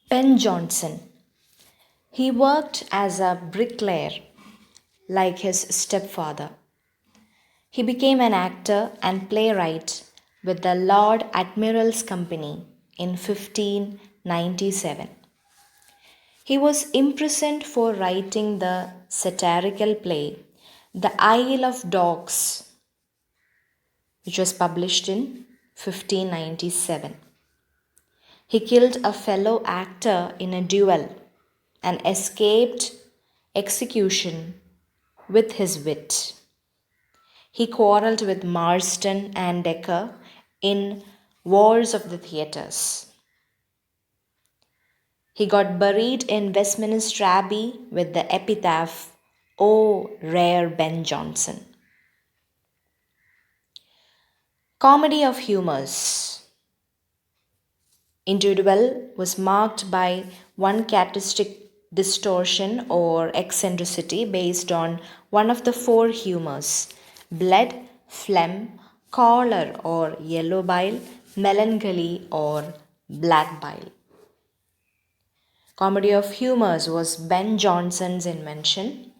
Ben Jonson. He worked as a bricklayer like his stepfather. He became an actor and playwright with the Lord Admiral's Company in 1597. He was imprisoned for writing the satirical play The Isle of Dogs, which was published in 1597. He killed a fellow actor in a duel and escaped execution with his wit. He quarrelled with Marston and Dekker in Wars of the Theatres. He got buried in Westminster Abbey with the epitaph, O rare Ben Jonson. Comedy of Humours. Individual was marked by one characteristic distortion or eccentricity based on one of the four humours: blood, phlegm, choler or yellow bile, melancholy or black bile. Comedy of Humours was Ben Jonson's invention.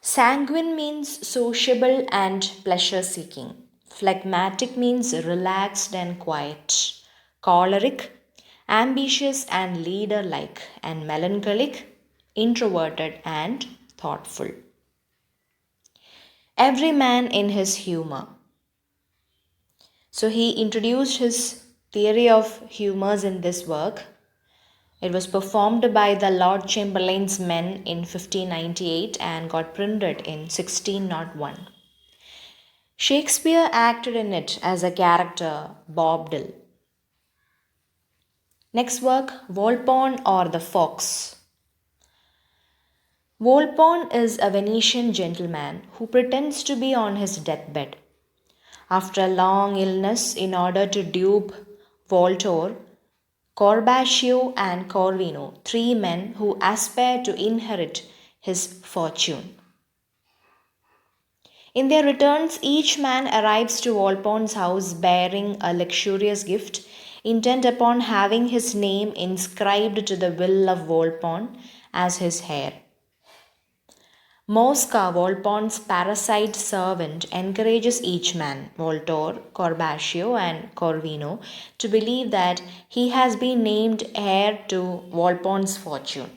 Sanguine means sociable and pleasure seeking. Phlegmatic means relaxed and quiet. Choleric, ambitious and leader like. And melancholic, introverted and thoughtful. Every man in his humor. So he introduced his theory of humours in this work. It was performed by the Lord Chamberlain's men in 1598 and got printed in 1601. Shakespeare acted in it as a character, Bob Dill. Next work, Wallpawn or the Fox. Wallpawn is a Venetian gentleman who pretends to be on his deathbed. After a long illness, in order to dupe Voltaire, Corbaccio and Corvino, three men who aspire to inherit his fortune. In their returns, each man arrives to Wallpawn's house bearing a luxurious gift, intent upon having his name inscribed to the will of Wallpawn as his heir. Mosca, Wallpawn's parasite servant, encourages each man, Voltaire, Corbaccio, and Corvino, to believe that he has been named heir to Wallpawn's fortune,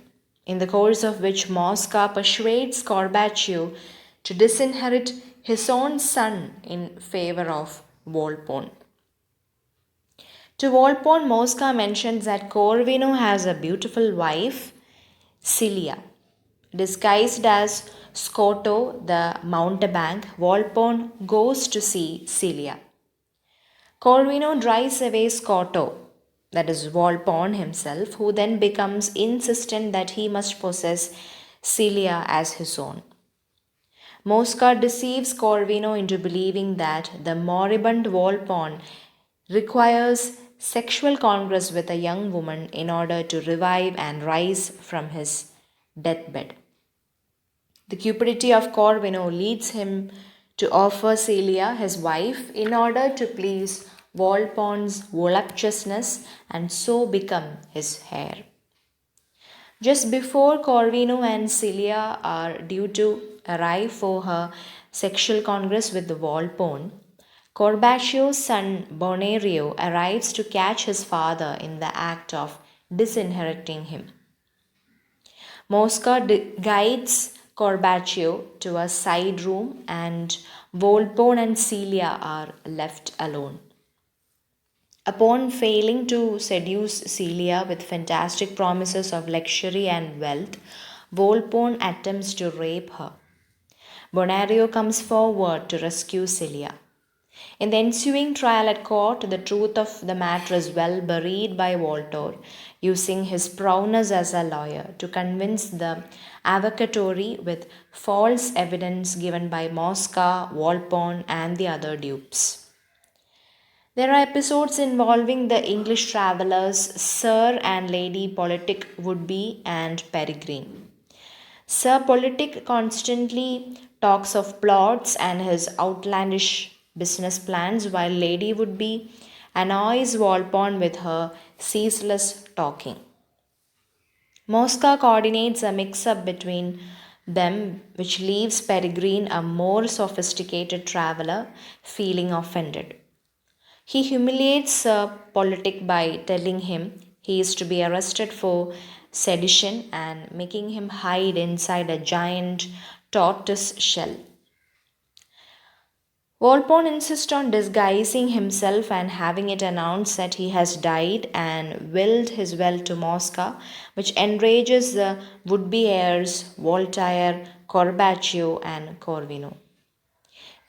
in the course of which Mosca persuades Corbaccio to disinherit his own son in favor of Wallpawn. To Wallpawn, Mosca mentions that Corvino has a beautiful wife, Celia. Disguised as Scotto the mountebank, Wallpawn goes to see Celia. Corvino drives away Scotto, that is Wallpawn himself, who then becomes insistent that he must possess Celia as his own. Mosca deceives Corvino into believing that the moribund Wallpawn requires sexual congress with a young woman in order to revive and rise from his deathbed. The cupidity of Corvino leads him to offer Celia, his wife, in order to please Wallpawn's voluptuousness and so become his heir. Just before Corvino and Celia are due to arrive for her sexual congress with the Wallpawn, Corbaccio's son Bonario arrives to catch his father in the act of disinheriting him. Mosca guides Corbaccio to a side room and Wallpawn and Celia are left alone. Upon failing to seduce Celia with fantastic promises of luxury and wealth, Wallpawn attempts to rape her. Bonario comes forward to rescue Celia. In the ensuing trial at court, the truth of the matter is well buried by Voltaire, using his prowess as a lawyer to convince the avocatory with false evidence given by Mosca, Wallpawn, and the other dupes. There are episodes involving the English travellers Sir and Lady Politic Woodby and Peregrine. Sir Politic constantly talks of plots and his outlandish business plans, while Lady Woodby annoys Wallpawn with her ceaseless talking. Mosca coordinates a mix up between them, which leaves Peregrine, a more sophisticated traveler, feeling offended. He humiliates a politic by telling him he is to be arrested for sedition and making him hide inside a giant tortoise shell. Wallpawn insists on disguising himself and having it announced that he has died and willed his will to Mosca, which enrages the would be heirs Voltaire, Corbaccio, and Corvino.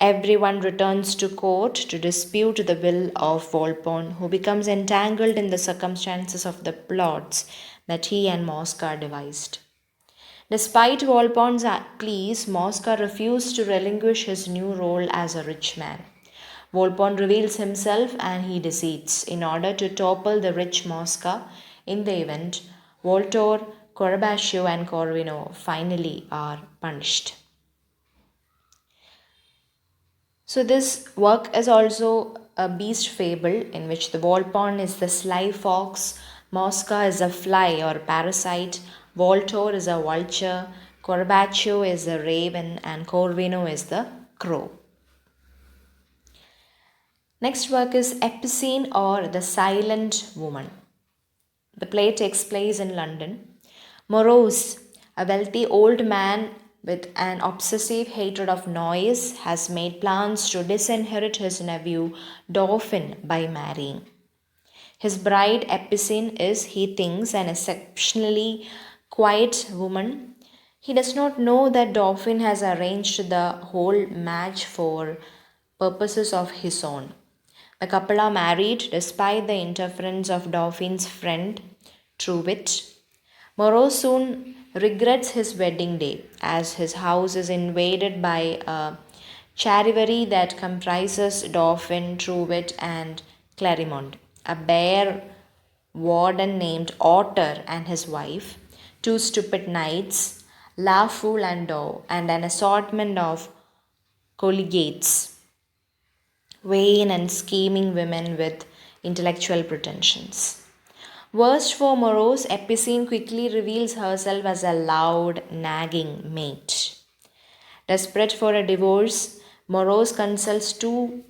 Everyone returns to court to dispute the will of Wallpawn, who becomes entangled in the circumstances of the plots that he and Mosca devised. Despite Walpole's pleas, Mosca refused to relinquish his new role as a rich man. Walpole reveals himself and he deceits in order to topple the rich Mosca. In the event, Voltaire, Corbaccio, and Corvino finally are punished. So, this work is also a beast fable in which the Wallpawn is the sly fox, Mosca is a fly or parasite, Voltaire is a vulture, Corbaccio is a raven, and Corvino is the crow. Next work is Epicene or the Silent Woman. The play takes place in London. Morose, a wealthy old man with an obsessive hatred of noise, has made plans to disinherit his nephew Dauphin by marrying. His bride Epicene is, he thinks, an exceptionally quiet woman. He does not know that Dauphin has arranged the whole match for purposes of his own. The couple are married despite the interference of Dauphin's friend, Truewit. Moreau soon regrets his wedding day as his house is invaded by a charivari that comprises Dauphin, Truewit, and Clarimond, a bear warden named Otter and his wife, two stupid knights, La Fool and Doe, and an assortment of collegates, vain and scheming women with intellectual pretensions. Worst for Morose, Epicene quickly reveals herself as a loud, nagging mate. Desperate for a divorce, Morose consults two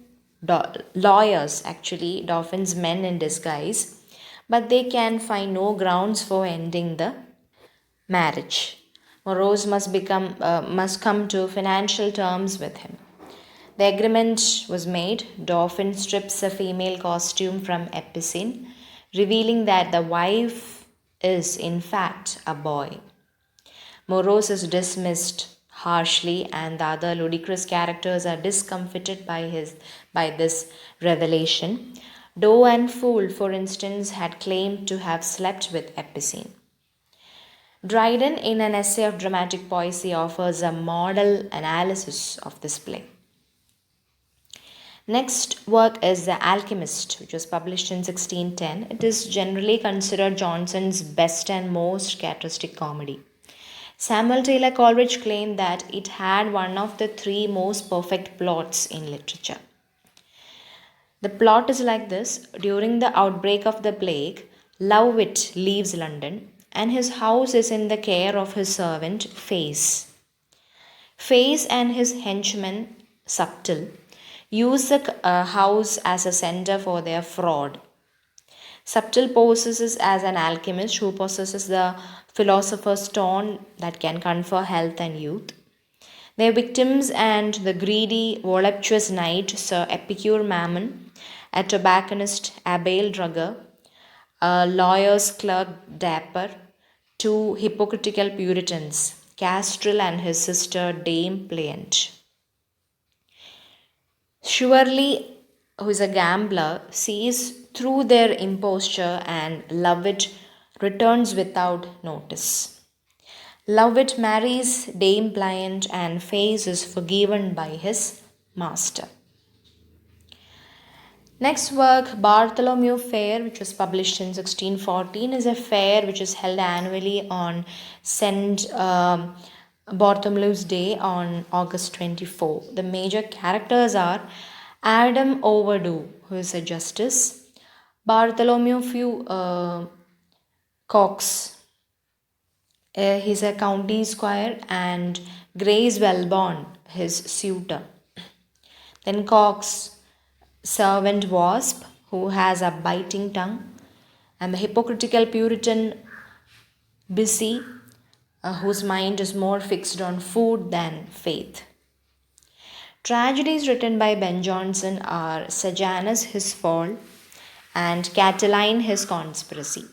lawyers, actually, Dauphin's men in disguise, but they can find no grounds for ending the marriage. Morose must come to financial terms with him. The agreement was made. Dauphin strips a female costume from Epicene, revealing that the wife is in fact a boy. Morose is dismissed harshly, and the other ludicrous characters are discomfited by this revelation. Doe and Fool, for instance, had claimed to have slept with Epicene. Dryden, in an essay of dramatic poesy, offers a model analysis of this play. Next work is The Alchemist, which was published in 1610. It is generally considered Jonson's best and most characteristic comedy. Samuel Taylor Coleridge claimed that it had one of the three most perfect plots in literature. The plot is like this. During the outbreak of the plague, Lovewit leaves London and his house is in the care of his servant Face. Face and his henchman Subtle use the house as a center for their fraud. Subtle poses as an alchemist who possesses the philosopher's stone that can confer health and youth. Their victims and the greedy, voluptuous knight Sir Epicure Mammon, a tobacconist Abel Drugger, a lawyer's clerk Dapper, two hypocritical Puritans, Castril and his sister Dame Pliant. Surely, who is a gambler, sees through their imposture and Lovewit returns without notice. Lovewit marries Dame Pliant and Face is forgiven by his master. Next work, Bartholomew Fair, which was published in 1614, is a fair which is held annually on St. Bartholomew's Day on August 24. The major characters are Adam Overdue, who is a justice, Bartholomew Cox, He's a county squire, and Grace Wellborn, his suitor. Then Cox, servant wasp, who has a biting tongue, and the hypocritical Puritan Busy, whose mind is more fixed on food than faith. Tragedies written by Ben Jonson are Sejanus, his fall, and Catiline, his conspiracy.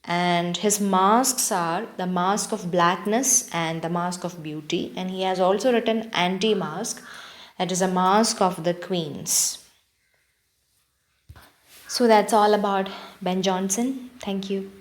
And his masks are the mask of blackness and the mask of beauty. And he has also written Anti Mask, that is a mask of the queens. So that's all about Ben Jonson. Thank you.